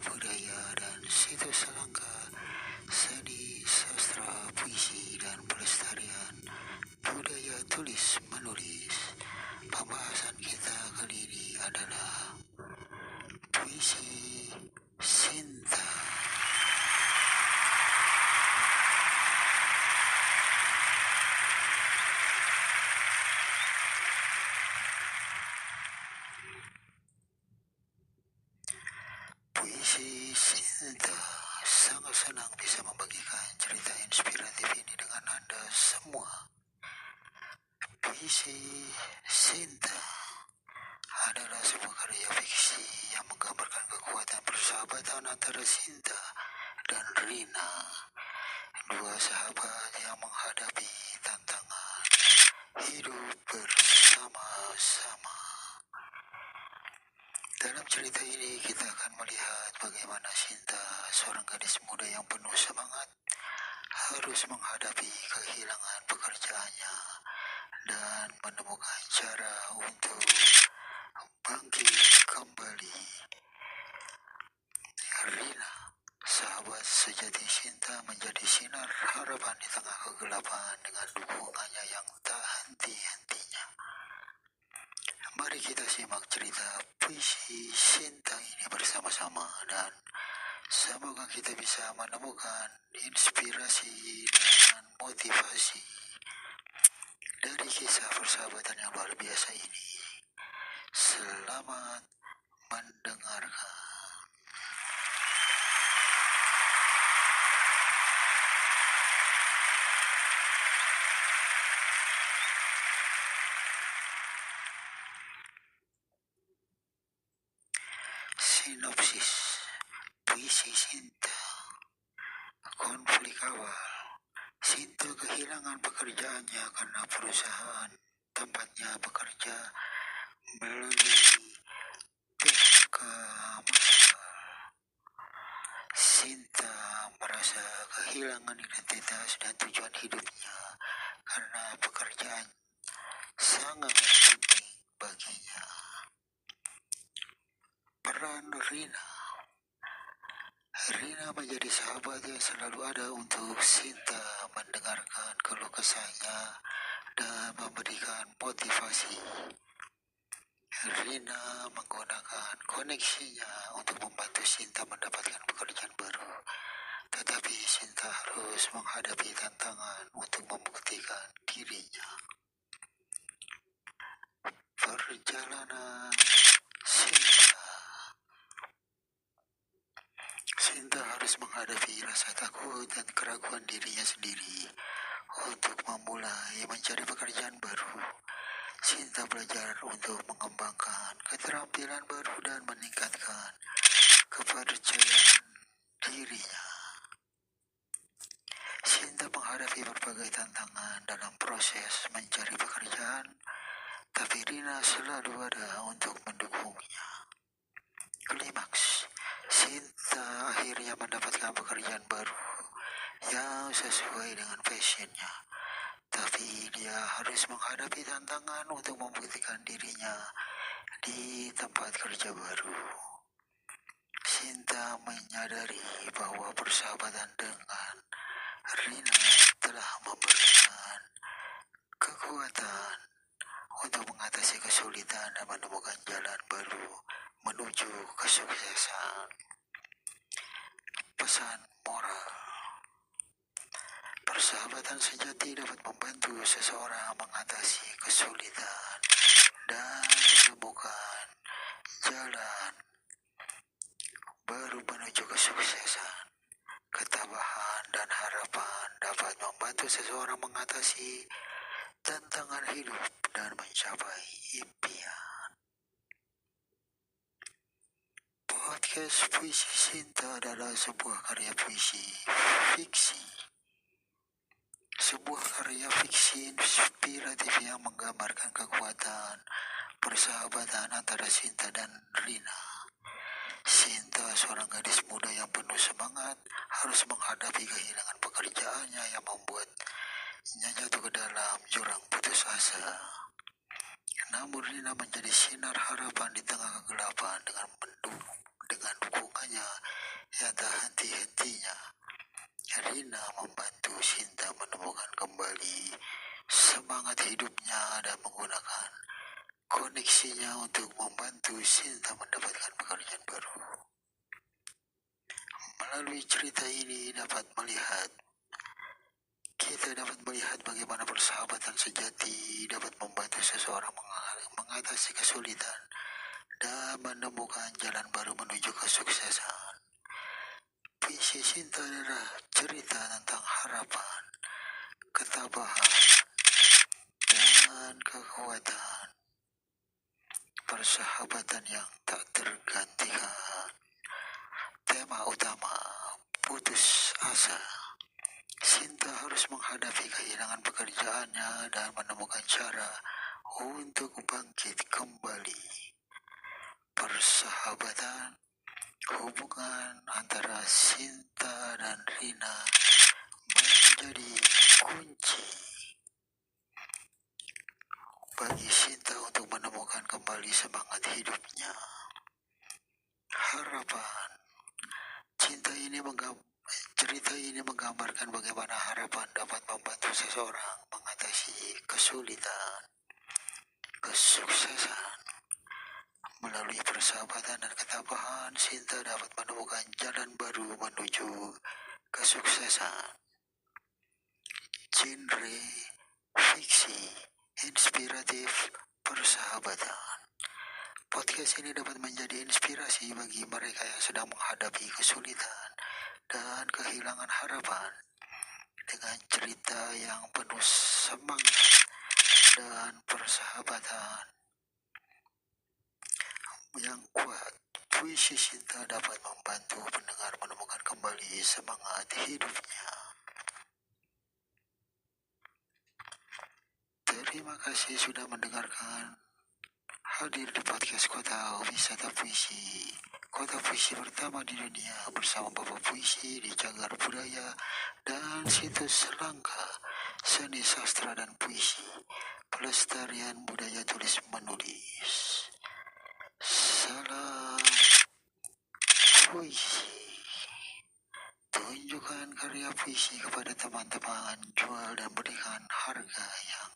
budaya, dan situs selangka seni, sastra, puisi, dan pelestarian budaya tulis menulis. Pembahasan kita kali ini adalah puisi Sinta. Puisi Sinta sangat senang bisa membagikan cerita inspiratif ini dengan Anda semua. Puisi Sinta adalah sebuah karya fiksi yang menggambarkan kekuatan persahabatan antara Sinta dan Rina, dua sahabat yang menghadapi tantangan hidup bersama-sama. Dalam cerita ini kita akan melihat bagaimana Sinta, seorang gadis muda yang penuh semangat, harus menghadapi kehilangan pekerjaannya dan menemukan cara untuk bangkit kembali. Rina, sahabat sejati Sinta, menjadi sinar harapan di tengah kegelapan dengan dukungannya yang tak henti-hentinya. Mari kita simak cerita puisi Sinta ini bersama-sama dan semoga kita bisa menemukan inspirasi dan motivasi dari kisah persahabatan yang luar biasa ini. Selamat mendengarkan. Sinopsis puisi Sinta. Konflik awal. Sinta kehilangan pekerjaannya karena perusahaan tempatnya bekerja melalui PHK massal. Sinta merasa kehilangan identitas dan tujuan hidupnya karena pekerjaan sangat penting baginya. Peran Rina. Rina menjadi sahabat yang selalu ada untuk Sinta, mendengarkan keluh kesahnya dan memberikan motivasi. Rina menggunakan koneksinya untuk membantu Sinta mendapatkan pekerjaan baru. Tetapi Sinta harus menghadapi tantangan untuk membuktikan dirinya. Perjalanan Sinta. Sinta harus menghadapi rasa takut dan keraguan dirinya sendiri untuk memulai mencari pekerjaan baru. Sinta belajar untuk mengembangkan keterampilan baru dan meningkatkan kepercayaan dirinya. Sinta menghadapi berbagai tantangan dalam proses mencari pekerjaan, tapi Rina selalu ada untuk mendukungnya. Klimaks. Sinta akhirnya mendapatkan pekerjaan baru yang sesuai dengan passionnya. Tapi dia harus menghadapi tantangan untuk membuktikan dirinya di tempat kerja baru. Sinta menyadari bahwa persahabatan dengan Rina telah memberikan kekuatan untuk mengatasi kesulitan dan menemukan jalan baru menuju kesuksesan. Pesan moral. Persahabatan sejati dapat membantu seseorang mengatasi kesulitan dan menemukan jalan baru menuju kesuksesan. Ketabahan dan harapan dapat membantu seseorang mengatasi tantangan hidup dan mencapai impian. Podcast Puisi Sinta adalah sebuah karya puisi fiksi. Sebuah karya fiksi inspiratif yang menggambarkan kekuatan persahabatan antara Sinta dan Rina. Sinta, seorang gadis muda yang penuh semangat, harus menghadapi kehilangan pekerjaannya yang membuatnya jatuh ke dalam jurang putus asa. Namun Rina menjadi sinar harapan di tengah kegelapan dengan dukungannya untuk membantu Sinta mendapatkan pekerjaan baru. Melalui cerita ini kita dapat melihat bagaimana persahabatan sejati dapat membantu seseorang mengatasi kesulitan dan menemukan jalan baru menuju kesuksesan. Puisi Sinta adalah cerita tentang harapan, ketabahan, dan kekuatan. Persahabatan yang tak tergantikan. Tema utama, putus asa. Sinta harus menghadapi kehilangan pekerjaannya dan menemukan cara untuk bangkit kembali. Persahabatan, hubungan antara Sinta dan Rina menjadi kunci bagi Sinta untuk menemukan kembali semangat hidupnya. Harapan. Cerita ini menggambarkan bagaimana harapan dapat membantu seseorang mengatasi kesulitan, kesuksesan. Melalui persahabatan dan ketabahan, Sinta dapat menemukan jalan baru menuju kesuksesan. Genre fiksi, inspiratif, persahabatan. Podcast ini dapat menjadi inspirasi bagi mereka yang sedang menghadapi kesulitan dan kehilangan harapan dengan cerita yang penuh semangat dan persahabatan yang kuat. Puisi Sinta dapat membantu pendengar menemukan kembali semangat hidupnya. Terima kasih sudah mendengarkan. Hadir di podcast Kota Wisata Puisi, kota puisi pertama di dunia, bersama Bapak Puisi di Cagar Budaya dan situs Langka Seni Sastra dan Puisi, pelestarian budaya tulis menulis. Salam puisi. Tunjukkan karya puisi kepada teman-teman, jual dan berikan harga yang